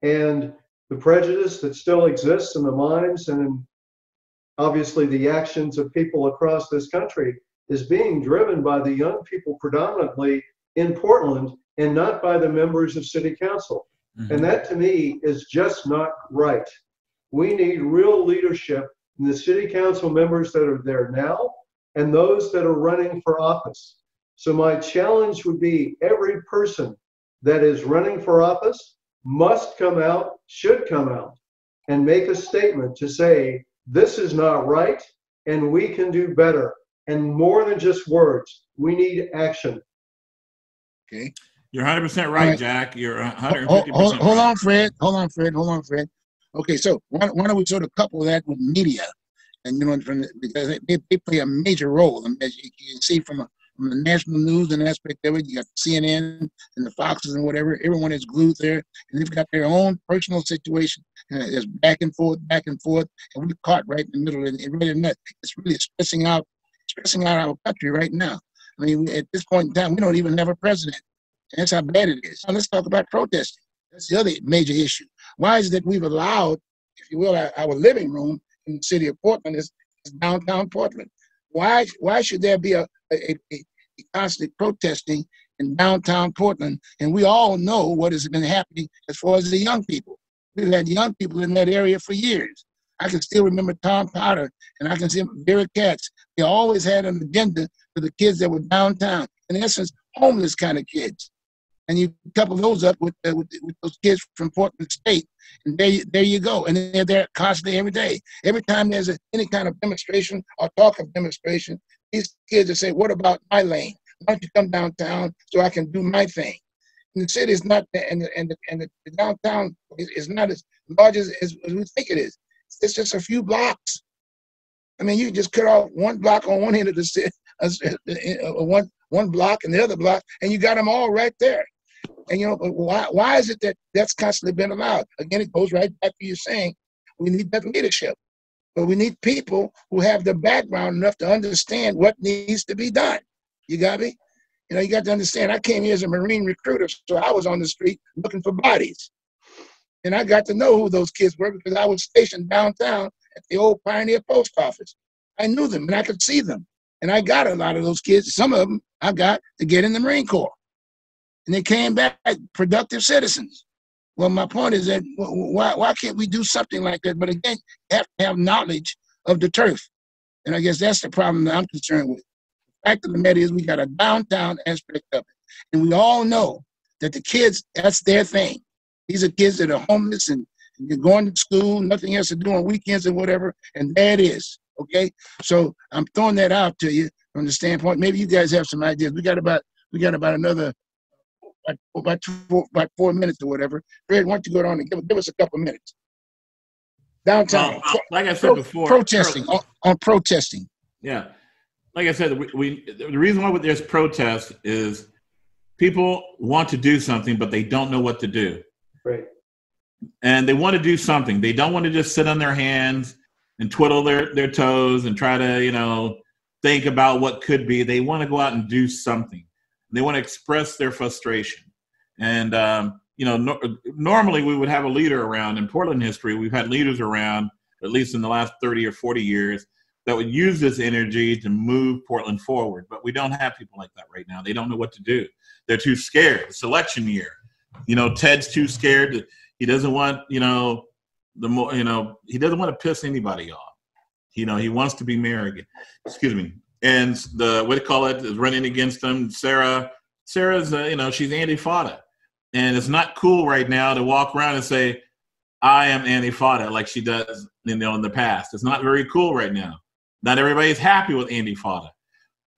and the prejudice that still exists in the minds and in obviously the actions of people across this country is being driven by the young people predominantly in Portland and not by the members of city council. Mm-hmm. And that to me is just not right. We need real leadership in the city council members that are there now and those that are running for office. So my challenge would be every person that is running for office must come out, should come out, and make a statement to say, this is not right, and we can do better. And more than just words, we need action. Okay. You're 100% right, Jack. You're 150% hold on, Fred. Hold on, Fred. Okay, so why don't we sort of couple that with media? And, you know, because they play a major role. And as you can see from the national news and aspect of it, you got CNN and the Foxes and whatever. Everyone is glued there, and they've got their own personal situation. And it's back and forth, and we're caught right in the middle. And it's really stressing out our country right now. I mean, at this point in time, we don't even have a president. And that's how bad it is. Now let's talk about protesting. That's the other major issue. Why is it that we've allowed, if you will, our living room in the city of Portland is downtown Portland? Why should there be a constant protesting in downtown Portland? And we all know what has been happening as far as the young people. We've had young people in that area for years. I can still remember Tom Potter, and I can see Vera Katz. They always had an agenda for the kids that were downtown. In essence, homeless kind of kids. And you couple those up with those kids from Portland State, and there you go. And they're there constantly every day. Every time there's any kind of demonstration or talk of demonstration, these kids will say, what about my lane? Why don't you come downtown so I can do my thing? And the city is not, and the downtown is not as large as we think it is. It's just a few blocks. I mean, you just cut off one block on one end of the city, one block and the other block, and you got them all right there. And, you know, why is it that that's constantly been allowed? Again, it goes right back to you saying we need that leadership. But we need people who have the background enough to understand what needs to be done. You got me? You know, you got to understand, I came here as a Marine recruiter, so I was on the street looking for bodies. And I got to know who those kids were because I was stationed downtown at the old Pioneer Post Office. I knew them and I could see them. And I got a lot of those kids. Some of them I got to get in the Marine Corps. And they came back productive citizens. Well, my point is that why can't we do something like that? But again, you have to have knowledge of the turf. And I guess that's the problem that I'm concerned with. The fact of the matter is we got a downtown aspect of it. And we all know that the kids, that's their thing. These are kids that are homeless and they're going to school, nothing else to do on weekends and whatever. And there it is. Okay? So I'm throwing that out to you from the standpoint. Maybe you guys have some ideas. We got about another about 4 minutes or whatever. Fred, why don't you go down and give us a couple minutes? Downtown. Like I said before. Protesting, on protesting. Yeah. Like I said, the reason why there's protest is people want to do something, but they don't know what to do. Right. And they want to do something. They don't want to just sit on their hands and twiddle their toes and try to, you know, think about what could be. They want to go out and do something. They want to express their frustration. And, you know, normally we would have a leader around. In Portland history, we've had leaders around, at least in the last 30 or 40 years, that would use this energy to move Portland forward. But we don't have people like that right now. They don't know what to do. They're too scared. It's election year. You know, Ted's too scared. He doesn't want, he doesn't want to piss anybody off. You know, he wants to be mayor again. Excuse me. And what do you call it, is running against him. Sarah's, she's Andy Fodda. And it's not cool right now to walk around and say, I am Antifada, like she does, in the past. It's not very cool right now. Not everybody's happy with Antifada.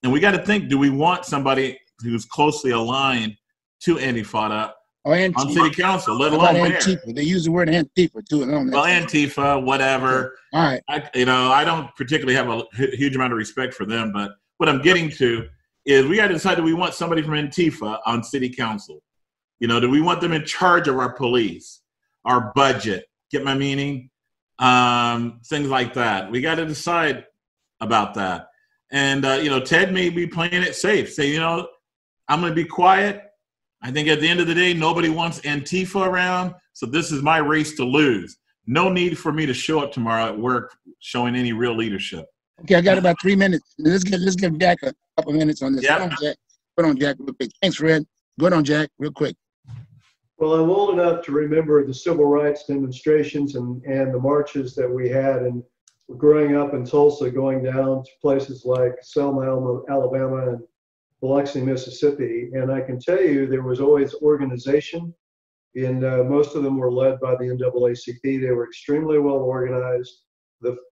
And we got to think, do we want somebody who's closely aligned to Antifada on city council, let alone mayor? Antifa? They use the word Antifa too. Well, Antifa, whatever. All right. I don't particularly have a huge amount of respect for them, but what I'm getting to is we got to decide, do we want somebody from Antifa on city council? Do we want them in charge of our police, our budget? Get my meaning? Things like that. We got to decide about that. And, Ted may be playing it safe. Say, I'm going to be quiet. I think at the end of the day, nobody wants Antifa around. So this is my race to lose. No need for me to show up tomorrow at work showing any real leadership. Okay, I got about 3 minutes. Let's give Jack a couple minutes on this. Yep. Go on, Jack, real quick. Thanks, Fred. Go on, Jack, real quick. Well, I'm old enough to remember the civil rights demonstrations and the marches that we had. And growing up in Tulsa, going down to places like Selma, Alabama, and Biloxi, Mississippi. And I can tell you there was always organization. And most of them were led by the NAACP. They were extremely well organized.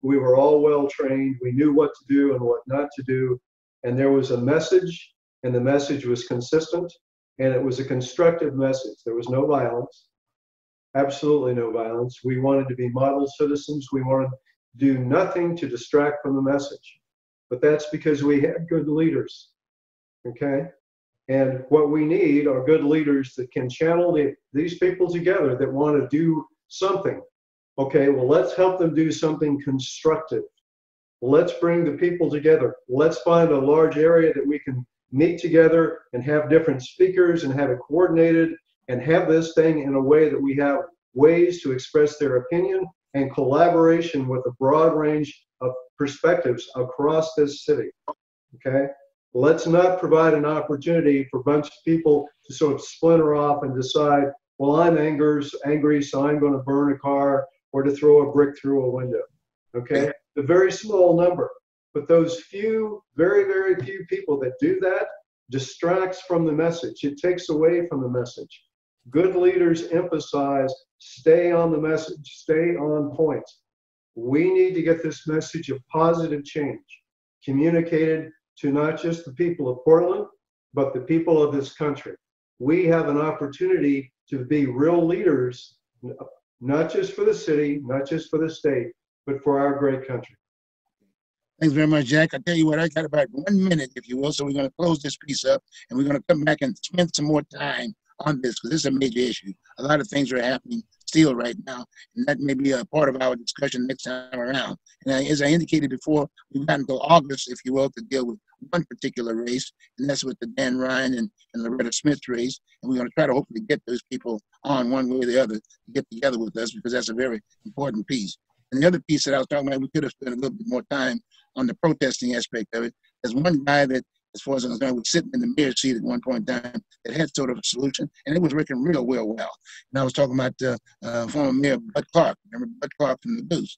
We were all well trained. We knew what to do and what not to do. And there was a message, and the message was consistent. And it was a constructive message. There was no violence, absolutely no violence. We wanted to be model citizens. We wanted to do nothing to distract from the message. But that's because we had good leaders, okay? And what we need are good leaders that can channel these people together that want to do something. Okay, well, let's help them do something constructive. Let's bring the people together. Let's find a large area that we can meet together and have different speakers and have it coordinated and have this thing in a way that we have ways to express their opinion and collaboration with a broad range of perspectives across this city, okay? Let's not provide an opportunity for a bunch of people to sort of splinter off and decide, well, I'm angry, so I'm going to burn a car or to throw a brick through a window, okay? A very small number. But those few, very, very few people that do that distracts from the message. It takes away from the message. Good leaders emphasize, stay on the message, stay on point. We need to get this message of positive change communicated to not just the people of Portland, but the people of this country. We have an opportunity to be real leaders, not just for the city, not just for the state, but for our great country. Thanks very much, Jack. I tell you what, I got about 1 minute, if you will, so we're going to close this piece up, and we're going to come back and spend some more time on this, because this is a major issue. A lot of things are happening still right now, and that may be a part of our discussion next time around. And as I indicated before, we've got until August, if you will, to deal with one particular race, and that's with the Dan Ryan and Loretta Smith race. And we're going to try to hopefully get those people on one way or the other to get together with us, because that's a very important piece. And the other piece that I was talking about, we could have spent a little bit more time on the protesting aspect of it. There's one guy that, as far as I'm concerned, was sitting in the mayor's seat at one point in time that had sort of a solution, and it was working real well. And I was talking about former Mayor Bud Clark. Remember Bud Clark from the Goose?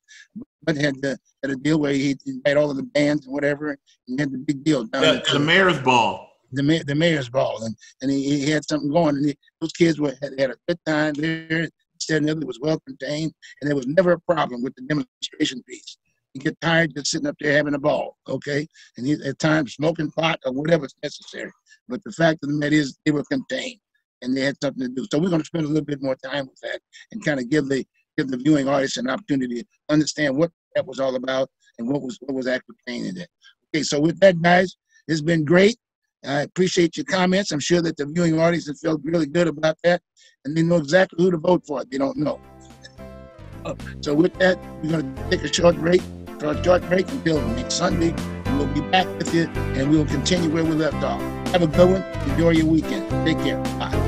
Bud had a deal where he invited all of the bands and whatever, and he had the big deal down at the mayor's ball. The mayor's ball, and he had something going, and those kids had a good time there. Said another was well contained, and there was never a problem with the demonstration piece. You get tired just sitting up there having a ball, okay? And at times smoking pot or whatever's necessary. But the fact of the matter is they were contained and they had something to do. So we're going to spend a little bit more time with that and kind of give the viewing audience an opportunity to understand what that was all about and what was actually contained in it. Okay, so with that, guys, it's been great. I appreciate your comments. I'm sure that the viewing audience has felt really good about that, and they know exactly who to vote for if they don't know. So with that, we're going to take a short break until next Sunday. We'll be back with you, and we'll continue where we left off. Have a good one. Enjoy your weekend. Take care. Bye.